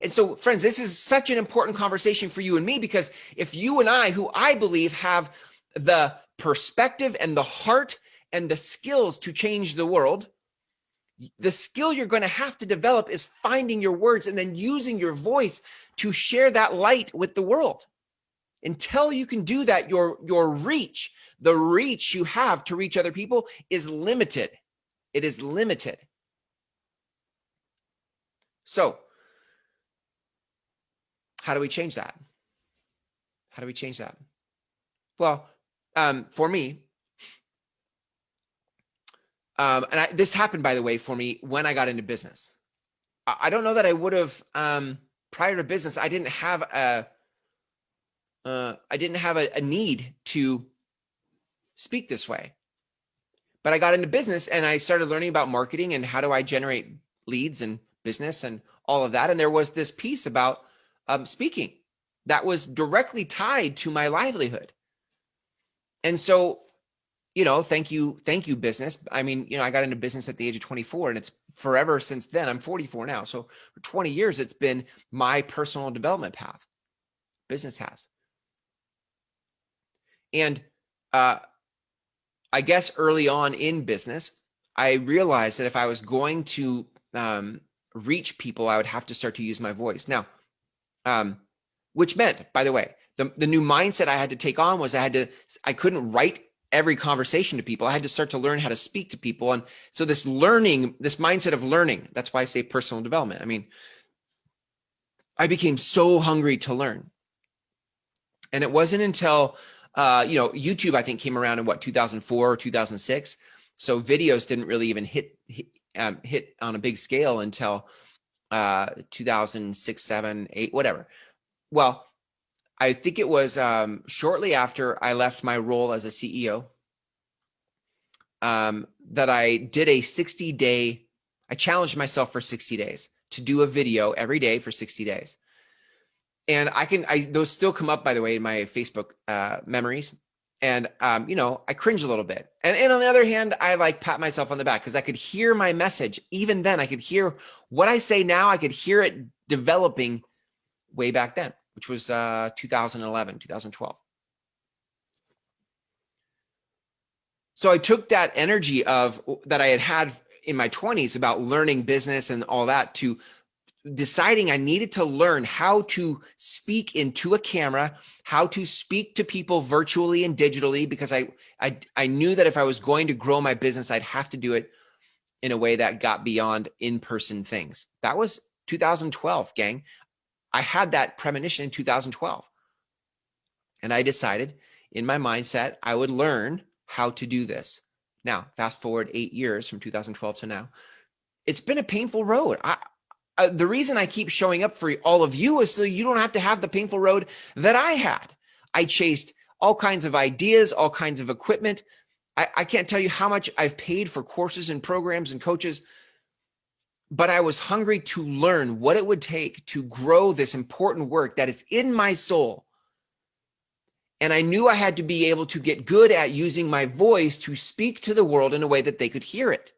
And so, friends, this is such an important conversation for you and me, because if you and I, who I believe have the perspective and the heart and the skills to change the world, the skill you're going to have to develop is finding your words and then using your voice to share that light with the world. Until you can do that, your reach, the reach you have to reach other people, is limited. It is limited. So, how do we change that? How do we change that? Well, for me, this happened, by the way, for me when I got into business. I don't know that I would have, prior to business, I didn't have a need to speak this way. But I got into business and I started learning about marketing and how do I generate leads and business and all of that. And there was this piece about speaking that was directly tied to my livelihood. And so, thank you, business. I mean, I got into business at the age of 24, and it's forever since then. I'm 44 now. So for 20 years, it's been my personal development path. Business has. And I guess early on in business, I realized that if I was going to reach people, I would have to start to use my voice. Now, which meant, by the way, the new mindset I had to take on was I couldn't write every conversation to people. I had to start to learn how to speak to people. And so this mindset of learning, that's why I say personal development. I mean, I became so hungry to learn. And it wasn't until, YouTube, I think, came around in 2004 or 2006. So videos didn't really even hit on a big scale until 2006, 7, 8, whatever. Well, I think it was shortly after I left my role as a CEO that I did a 60-day, I challenged myself for 60 days to do a video every day for 60 days. And those still come up, by the way, in my Facebook memories. And, I cringe a little bit. And on the other hand, I pat myself on the back because I could hear my message. Even then, I could hear what I say now. I could hear it developing way back then, which was 2011, 2012. So I took that energy that I had in my 20s about learning business and all that to deciding I needed to learn how to speak into a camera, how to speak to people virtually and digitally, because I knew that if I was going to grow my business, I'd have to do it in a way that got beyond in-person things. That was 2012, gang. I had that premonition in 2012. And I decided in my mindset, I would learn how to do this. Now, fast forward 8 years from 2012 to now, it's been a painful road. The reason I keep showing up for all of you is so you don't have to have the painful road that I had. I chased all kinds of ideas, all kinds of equipment. I can't tell you how much I've paid for courses and programs and coaches, but I was hungry to learn what it would take to grow this important work that is in my soul. And I knew I had to be able to get good at using my voice to speak to the world in a way that they could hear it.